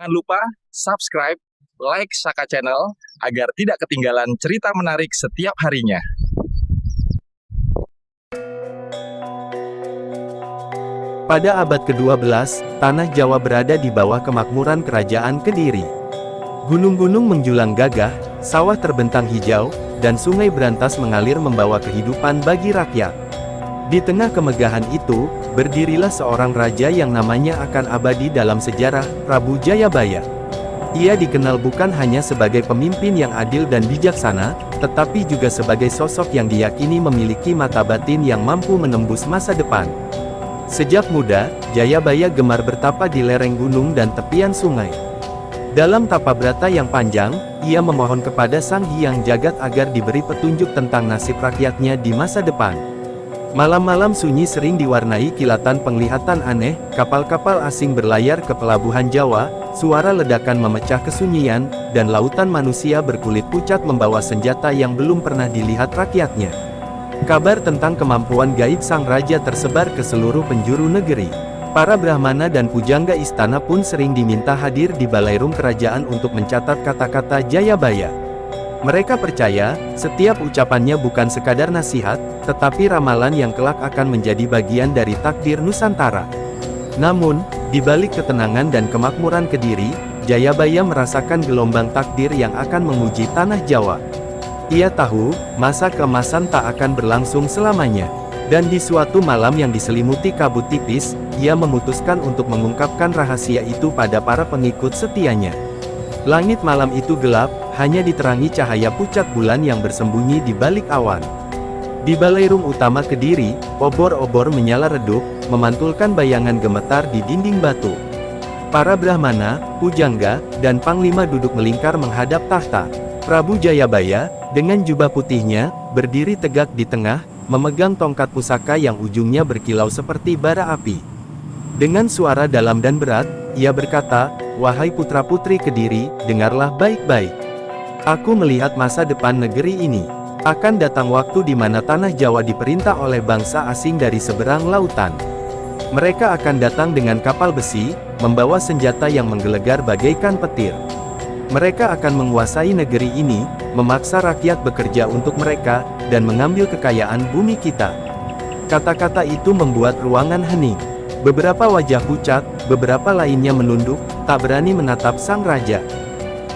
Jangan lupa subscribe, like Saka Channel agar tidak ketinggalan cerita menarik setiap harinya. Pada abad ke-12, tanah Jawa berada di bawah kemakmuran Kerajaan Kediri. Gunung-gunung menjulang gagah, sawah terbentang hijau, dan sungai berantas mengalir membawa kehidupan bagi rakyat. Di tengah kemegahan itu, berdirilah seorang raja yang namanya akan abadi dalam sejarah, Prabu Jayabaya. Ia dikenal bukan hanya sebagai pemimpin yang adil dan bijaksana, tetapi juga sebagai sosok yang diyakini memiliki mata batin yang mampu menembus masa depan. Sejak muda, Jayabaya gemar bertapa di lereng gunung dan tepian sungai. Dalam tapabrata yang panjang, ia memohon kepada Sang Hyang Jagat agar diberi petunjuk tentang nasib rakyatnya di masa depan. Malam-malam sunyi sering diwarnai kilatan penglihatan aneh, kapal-kapal asing berlayar ke pelabuhan Jawa, suara ledakan memecah kesunyian, dan lautan manusia berkulit pucat membawa senjata yang belum pernah dilihat rakyatnya. Kabar tentang kemampuan gaib sang raja tersebar ke seluruh penjuru negeri. Para brahmana dan pujangga istana pun sering diminta hadir di balairung kerajaan untuk mencatat kata-kata Jayabaya. Mereka percaya, setiap ucapannya bukan sekadar nasihat, tetapi ramalan yang kelak akan menjadi bagian dari takdir Nusantara. Namun, di balik ketenangan dan kemakmuran Kediri, Jayabaya merasakan gelombang takdir yang akan menguji tanah Jawa. Ia tahu, masa keemasan tak akan berlangsung selamanya. Dan di suatu malam yang diselimuti kabut tipis, ia memutuskan untuk mengungkapkan rahasia itu pada para pengikut setianya. Langit malam itu gelap, hanya diterangi cahaya pucat bulan yang bersembunyi di balik awan. Di balairung utama Kediri, obor-obor menyala redup, memantulkan bayangan gemetar di dinding batu. Para brahmana, pujangga, dan panglima duduk melingkar menghadap tahta. Prabu Jayabaya, dengan jubah putihnya, berdiri tegak di tengah, memegang tongkat pusaka yang ujungnya berkilau seperti bara api. Dengan suara dalam dan berat, ia berkata, "Wahai putra-putri Kediri, dengarlah baik-baik. Aku melihat masa depan negeri ini. Akan datang waktu di mana tanah Jawa diperintah oleh bangsa asing dari seberang lautan. Mereka akan datang dengan kapal besi, membawa senjata yang menggelegar bagaikan petir. Mereka akan menguasai negeri ini, memaksa rakyat bekerja untuk mereka, dan mengambil kekayaan bumi kita." Kata-kata itu membuat ruangan hening. Beberapa wajah pucat, beberapa lainnya menunduk, tak berani menatap sang raja.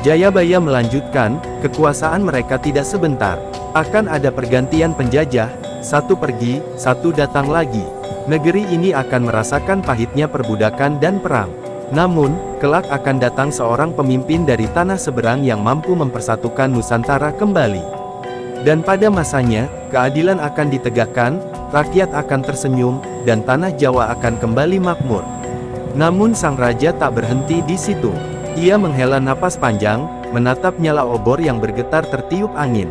Jayabaya melanjutkan, "Kekuasaan mereka tidak sebentar. Akan ada pergantian penjajah, satu pergi, satu datang lagi. Negeri ini akan merasakan pahitnya perbudakan dan perang. Namun, kelak akan datang seorang pemimpin dari tanah seberang yang mampu mempersatukan Nusantara kembali. Dan pada masanya, keadilan akan ditegakkan, rakyat akan tersenyum, dan tanah Jawa akan kembali makmur." Namun sang raja tak berhenti di situ. Ia menghela napas panjang, menatap nyala obor yang bergetar tertiup angin.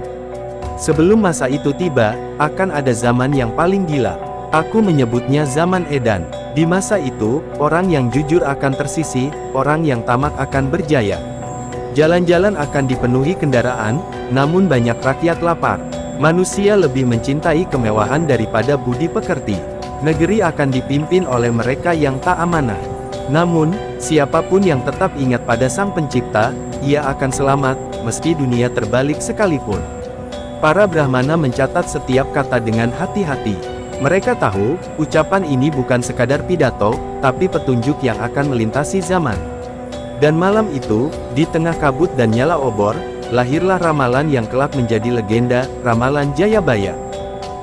"Sebelum masa itu tiba, akan ada zaman yang paling gila. Aku menyebutnya zaman edan. Di masa itu, orang yang jujur akan tersisih, orang yang tamak akan berjaya. Jalan-jalan akan dipenuhi kendaraan, namun banyak rakyat lapar. Manusia lebih mencintai kemewahan daripada budi pekerti. Negeri akan dipimpin oleh mereka yang tak amanah. Namun, siapapun yang tetap ingat pada Sang Pencipta, ia akan selamat, meski dunia terbalik sekalipun." Para brahmana mencatat setiap kata dengan hati-hati. Mereka tahu, ucapan ini bukan sekadar pidato, tapi petunjuk yang akan melintasi zaman. Dan malam itu, di tengah kabut dan nyala obor, lahirlah ramalan yang kelak menjadi legenda, ramalan Jayabaya.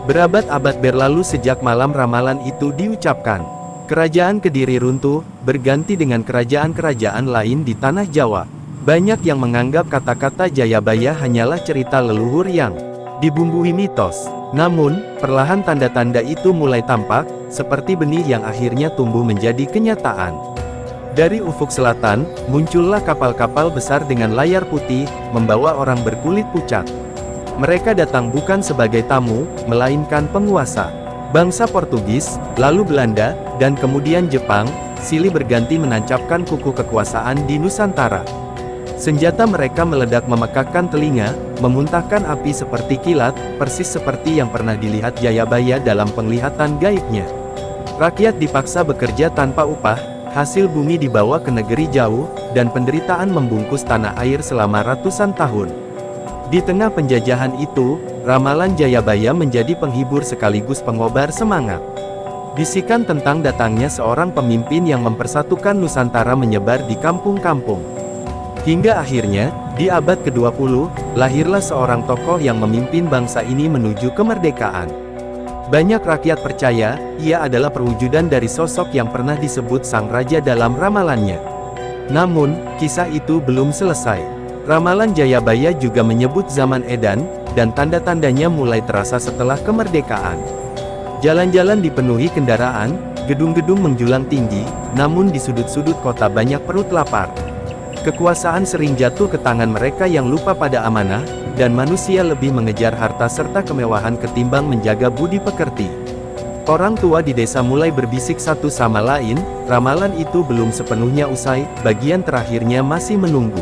Berabad-abad berlalu sejak malam ramalan itu diucapkan. Kerajaan Kediri runtuh, berganti dengan kerajaan-kerajaan lain di tanah Jawa. Banyak yang menganggap kata-kata Jayabaya hanyalah cerita leluhur yang dibumbui mitos. Namun, perlahan tanda-tanda itu mulai tampak, seperti benih yang akhirnya tumbuh menjadi kenyataan. Dari ufuk selatan, muncullah kapal-kapal besar dengan layar putih, membawa orang berkulit pucat. Mereka datang bukan sebagai tamu, melainkan penguasa. Bangsa Portugis, lalu Belanda, dan kemudian Jepang, silih berganti menancapkan kuku kekuasaan di Nusantara. Senjata mereka meledak memekakkan telinga, memuntahkan api seperti kilat, persis seperti yang pernah dilihat Jayabaya dalam penglihatan gaibnya. Rakyat dipaksa bekerja tanpa upah, hasil bumi dibawa ke negeri jauh, dan penderitaan membungkus tanah air selama ratusan tahun. Di tengah penjajahan itu, ramalan Jayabaya menjadi penghibur sekaligus pengobar semangat. Bisikan tentang datangnya seorang pemimpin yang mempersatukan Nusantara menyebar di kampung-kampung. Hingga akhirnya, di abad ke-20, lahirlah seorang tokoh yang memimpin bangsa ini menuju kemerdekaan. Banyak rakyat percaya, ia adalah perwujudan dari sosok yang pernah disebut sang raja dalam ramalannya. Namun, kisah itu belum selesai. Ramalan Jayabaya juga menyebut zaman edan, dan tanda-tandanya mulai terasa setelah kemerdekaan. Jalan-jalan dipenuhi kendaraan, gedung-gedung menjulang tinggi, namun di sudut-sudut kota banyak perut lapar. Kekuasaan sering jatuh ke tangan mereka yang lupa pada amanah, dan manusia lebih mengejar harta serta kemewahan ketimbang menjaga budi pekerti. Orang tua di desa mulai berbisik satu sama lain, ramalan itu belum sepenuhnya usai, bagian terakhirnya masih menunggu.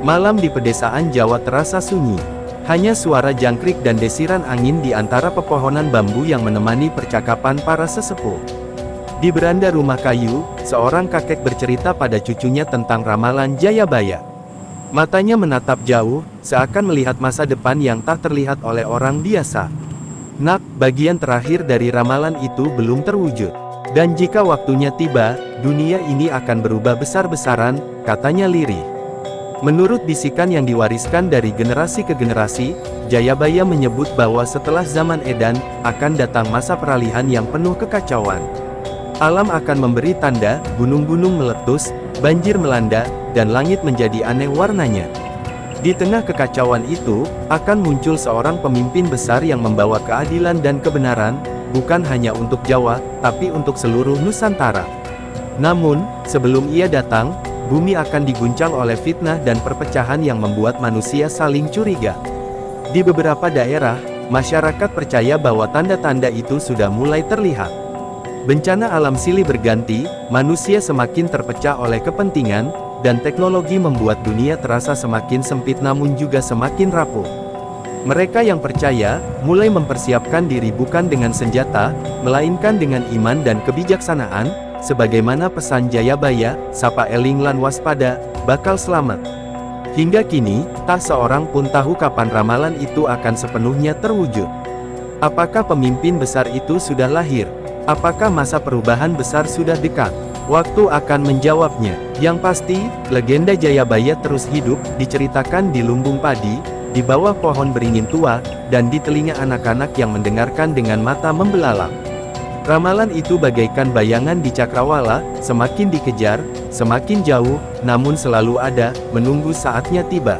Malam di pedesaan Jawa terasa sunyi. Hanya suara jangkrik dan desiran angin di antara pepohonan bambu yang menemani percakapan para sesepuh. Di beranda rumah kayu, seorang kakek bercerita pada cucunya tentang ramalan Jayabaya. Matanya menatap jauh, seakan melihat masa depan yang tak terlihat oleh orang biasa. Nak, bagian terakhir dari ramalan itu belum terwujud. Dan jika waktunya tiba, dunia ini akan berubah besar-besaran, katanya lirih. Menurut bisikan yang diwariskan dari generasi ke generasi, Jayabaya menyebut bahwa setelah zaman edan, akan datang masa peralihan yang penuh kekacauan. Alam akan memberi tanda, gunung-gunung meletus, banjir melanda, dan langit menjadi aneh warnanya. Di tengah kekacauan itu, akan muncul seorang pemimpin besar yang membawa keadilan dan kebenaran, bukan hanya untuk Jawa, tapi untuk seluruh Nusantara. Namun, sebelum ia datang, bumi akan diguncang oleh fitnah dan perpecahan yang membuat manusia saling curiga. Di beberapa daerah, masyarakat percaya bahwa tanda-tanda itu sudah mulai terlihat. Bencana alam silih berganti, manusia semakin terpecah oleh kepentingan, dan teknologi membuat dunia terasa semakin sempit namun juga semakin rapuh. Mereka yang percaya, mulai mempersiapkan diri bukan dengan senjata, melainkan dengan iman dan kebijaksanaan, sebagaimana pesan Jayabaya, sapa eling lan waspada, bakal selamat. Hingga kini, tak seorang pun tahu kapan ramalan itu akan sepenuhnya terwujud. Apakah pemimpin besar itu sudah lahir? Apakah masa perubahan besar sudah dekat? Waktu akan menjawabnya. Yang pasti, legenda Jayabaya terus hidup, diceritakan di lumbung padi, di bawah pohon beringin tua, dan di telinga anak-anak yang mendengarkan dengan mata membelalak. Ramalan itu bagaikan bayangan di cakrawala, semakin dikejar, semakin jauh, namun selalu ada, menunggu saatnya tiba.